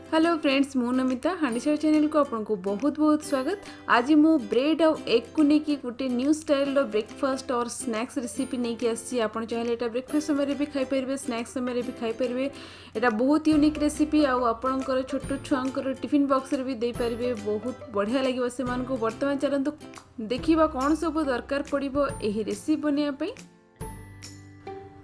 Hello friends, मु Namita हांडीशार channel को आपको बहुत बहुत स्वागत। आज मु ब्रेड और एग को लेकिन गोटे न्यू स्टाइल ब्रेकफास्ट और स्नैक्स रेसिपी नहीं कि आसी। आप चाहिए यहाँ ब्रेकफास्ट समय भी खाईपर, स्नैक्स समय भी खाईपर। यहाँ बहुत यूनिक रेसिपी आपणकर छोट छुआंकर टिफिन बॉक्स रे भी दे पारे। बहुत बढ़िया लगे से बर्तमान चलते देखा कौन सब दरकार पड़ो यही रेसिपी बनायापी।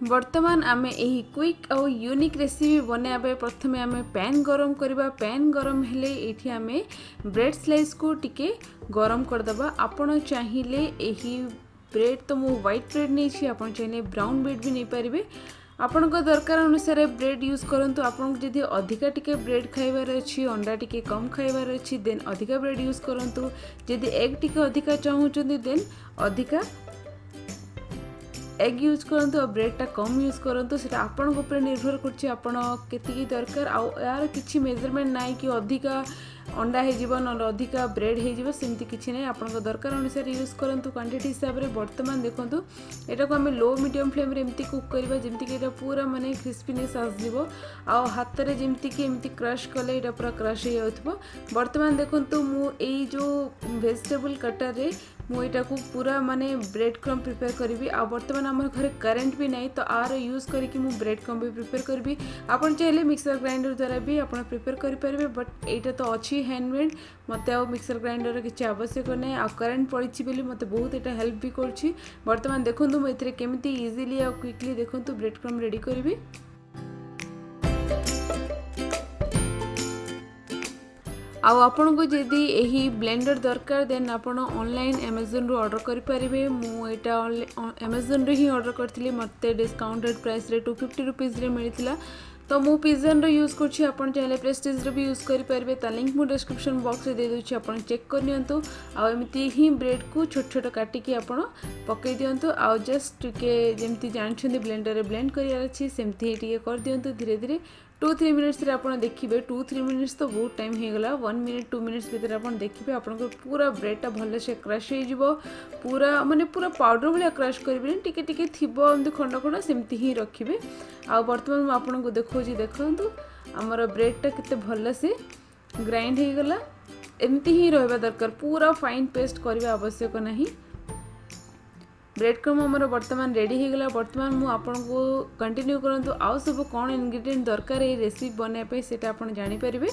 वर्तमान आमे एही क्विक और यूनिक रेसिपी बनाया प्रथमे आमे पैन गरम करबा। पैन गरम हेले एठी आमे ब्रेड स्लाइस को टिके गरम करदबा। आपण चाहिए एही ब्रेड तो मु व्हाइट ब्रेड नहीं, आपण चाहिए ब्राउन ब्रेड भी नहीं पारिबे। आपण को दरकार अनुसार ब्रेड यूज करंतु। आपण जदि अधिका टिके ब्रेड खाइबार अछि, अंडा टिके कम खाइबार अछि, देन अधिका ब्रेड यूज करंतु। जदि एग टिके अधिका चाहूचंदी देन अधिका एग यूज करंतु और ब्रेडटा कम यूज करंतु। सेटा आपन ऊपर निर्भर करछि आपण केतिकी दरकार। आ यार किछि मेजरमेंट नाइ कि अधिका अंडा हे जीवन और अधिका ब्रेड हे जीव, सेमती किछि नै। आपन दरकार अनुसार यूज करंतु क्वांटिटी हिसाब रे। वर्तमान देखंतु एटा को हमें लो मीडियम फ्लेम रे एमती कुक करबा जेमती कि एटा पूरा माने क्रिस्पीनेस आस जीवो। आ हाथ रे जेमती कि एमती क्रश कले एटा पूरा क्रश हे जाउथबो। वर्तमान देखंतु मु एई जो वेजिटेबल कटर रे मु एटा को पूरा माने ब्रेड क्रम प्रिपेयर करी। आ वर्तमान आम घर करेंट भी नहीं तो आर यूज करके मु ब्रेड क्रम भी प्रिपेयर करी। आपन चाहे मिक्सर ग्राइंडर द्वारा भी आपन प्रिपेयर करि परिबे, बट एटा तो अच्छी हैंडमेड। मते आ मिक्सर ग्राइंडर किसी आवश्यक नहीं। आ करेंट पड़ी बोली मते बहुत एटा हेल्प भी करछि। वर्तमान देखंतु मु एथरे केमिति इजीली आ क्विकली देखंतु ब्रेड क्रम रेडी करी। आउ आपन को जदि यही ब्लेंडर दरकार देन आपण ऑनलाइन अमेज़न रो ऑर्डर करि परिबे। मु एटा अमेज़न रे ही ऑर्डर करथिली, मते डिस्काउंटेड प्राइस रे 250 रुपीस रे मिलिथिला। तो मु पिजन रो यूज करछि। आपण चाहे प्रेस्टीज रो भी यूज करि परिबे। ता लिंक मु डिस्क्रिप्शन बॉक्स रे दे दोछि, आपण चेक कर नियंतु। आ एमिति ही ब्रेड को छोट छोट काटी के आपण पकई दियंतु। आ जस्ट के जेमति जानछन्ती ब्लेंडर रे ब्लेंड करियार अछि सेमति ही टिके कर दियंतु। धीरे धीरे 2-3 मिनिट्स रे आपण देखिबे। 2-3 मिनिट्स तो बहुत टाइम हे गला। 1 मिनिट 2 मिनिट्स भीतर आपण देखिबे आपण को पूरा ब्रेडटा भले से क्रश हे जिवो। पूरा माने पूरा पाउडर भलिया क्रश करिबे, टिके टिके थिबो एमति खंड खंड सेमति ही रखिबे। आ वर्तमान मैं आपण को देखौजी, देखंतु हमर ब्रेडटा केते भले से ग्राइंड हे गला। एमति ही रहबा दरकार, पूरा फाइन पेस्ट करबा आवश्यक नहीं। ब्रेड क्रम हमर वर्तमान रेडी हो गला। वर्तमान मु आपन को कंटिन्यू करंतु। आउ सब कौन इंग्रेडिएंट दरकार ए रेसिपी बनाया पे सेटा आपन जानि परिबे।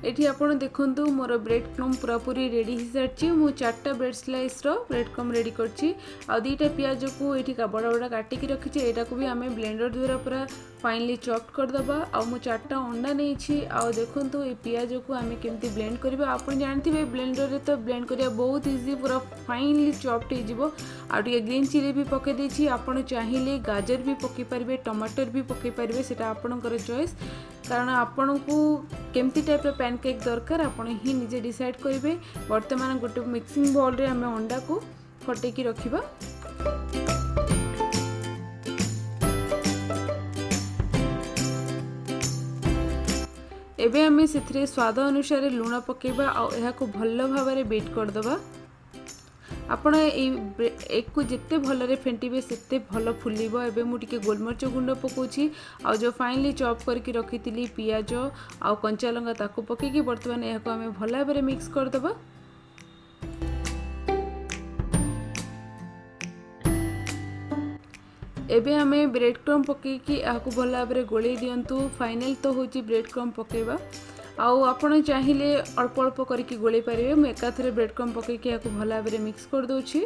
एठी आपन देखंतु मोर ब्रेड क्रम पूरा पूरी रेडी हो सारछि। मु 4टा ब्रेड स्लाइस रो ब्रेड क्रम रेडी करछि। आ 2टा प्याज को एठी का बड़ा बड़ा काटी के रखिछि। एटा को भी हमें ब्लेंडर द्वारा पूरा फाइनली चॉप्ड कर दबा। आ मु 4टा अंडा नै छी। आ देखंतु ए प्याज को हमें केमती ब्लेंड करबा। आपन जानथिबे ब्लेंडर रे तो ब्लेंड करिया बहुत इजी, पूरा फाइनली चॉप्ड हे जिवो। आ टिके ग्रीन चिली भी पके देछि। आपन चाहिए गाजर भी पके परिबे, टमाटर भी पके परिबे, सेटा आपनकर चॉइस। कारण आपन को केमती टाइप रो पैनकेक दरकार आपन ही निजे डिसाइड करिवे। वर्तमान गोटे मिक्सिंग बाउल रे हमें अंडा को फटे की रखिबा। एबे हमें सेथरे स्वाद अनुसार लूण पकेबा। आ एहा को भल्लो भाबरे बीट कर दबा। आपण एक को जिते भलरे फेंटिबे सेते भल फुलिबो। एबे मु टिके गोलमरच गुंड पकोछि। आ जो फाइनली चॉप करके रखितिली पियाज आ कंचा लंका ताको पकेकी वर्तमान एहा को हमें भल भाबरे मिक्स कर दबा। एबे हमें ब्रेड क्रम पकेकी आकु भल भाबरे गोळेई दियंतु। फाइनल तो होची ब्रेड क्रम पकेबा। आउ आपण चाहिए अल्प अल्प करके गोळेई पारिबे। मु एकाथरे ब्रेड क्रम पकेकी आकु भल भाबरे मिक्स कर दोछि।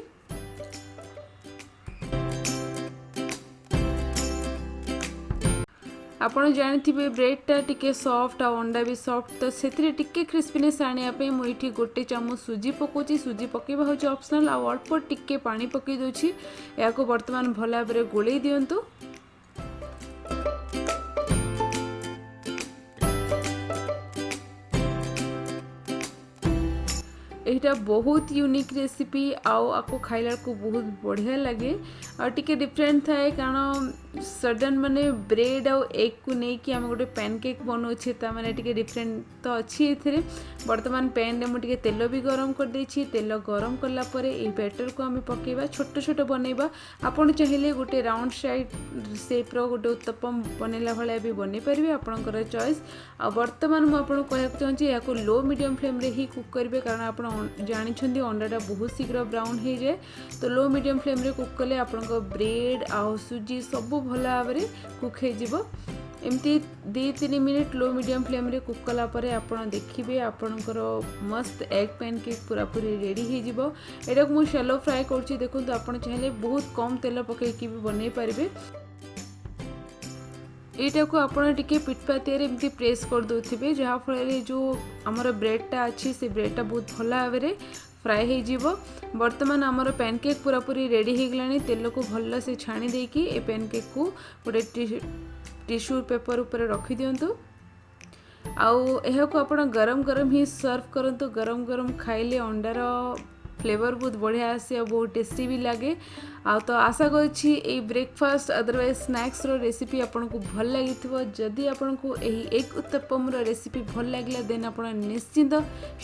आपण जानिथिबे ब्रेडटा टिके सॉफ्ट आ अंडा भी सॉफ्ट, तो सेथिरे टिके क्रिस्पीनेस आनिया पे मु एठी गोटे चम्मच सुजी पकोछि। सुजी पकेबा होछि ऑप्शनल। आ अल्प टिके पानी पके दोछि। याको वर्तमान भल भाबरे गोळेई दियंतु। एटा बहुत यूनिक रेसिपी। आको खाइला को बहुत बढ़िया लगे। और टिके डिफरेंट थाए कारण सडन माने ब्रेड आउ एग को नहीं कि आम गोटे पैनकेक बनाऊे ता माने टिके डिफरेंट तो अच्छी एथिरे। वर्तमान पैन रे मुझे तेल भी गरम कर देछि। तेल गरम कला परे ए बैटर को आम पकेबा छोट छोट बनैबा। आपण चाहिए गोटे राउंड शेप रो गोटे उत्तपम बनैला भाया भी बनै पारे आपणकर चॉइस। आ वर्तमान मुझे कहना चाहिए या लो मीडियम फ्लेम रे ही कुक करेंगे कारण आप जानी अंडाटा बहुत शीघ्र ब्राउन हो जाए। तो लो मीडियम फ्लेम रे कुक कले आपण ब्रेड आउ सुजी सब भल भाव में कुक हो एमती 2-3 मिनट लो मीडियम फ्लेम रे कुक कला परे आपण देखिए आपणकर मस्त एग पैनकेक पूरा पूरी रेडी हो। एटा को मुझे शैलो फ्राए कर देखो आप चाहिए बहुत कम तेल पकईकि भी बन पारे। यहाँ को आपड़ टे पिठपातिया एमती प्रेस कर दे जहाँफल जो आमर ब्रेडटा अच्छी से ब्रेडटा बहुत भल भाव में फ्राए हो। वर्तमान आमर पैनकेक पूरा पूरी रेडी हो गलानी। तेल को भल से छाणी देकी ए पैनकेक को गोटे टिश्यू पेपर ऊपर रखी दिंतु। आउ यह को आप गरम गरम ही सर्व करंतु। गरम गरम खाइले अंडार फ्लेवर बहुत बढ़िया आसे और बहुत टेस्टी भी लगे। आ तो आशा करी ये ब्रेकफास्ट अदरवाइज स्नैक्स रो रेसिपी आपन को भल लगी। जदि आपन को यही एक उत्तपम रो रेसिपी भल लगे देन आप निश्चिंत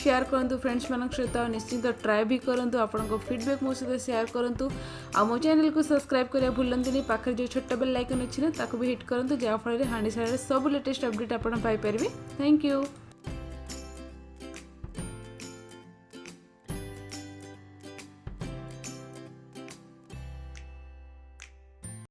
शेयर करूँ फ्रेंड्स मान सहित। निश्चिंत ट्राए भी करूँ। आपन को फीडबैक मो सहित शेयर करूँ। आ मो चैनल को सब्सक्राइब करिया भूलंतुनी। पाखे जो छोटा बेल आइकन अच्छी ना ताको भी हिट करूँ जहाँफल हांडी साड़े सब लेटेस्ट अपडेट आप पाई परिबे। Thank you.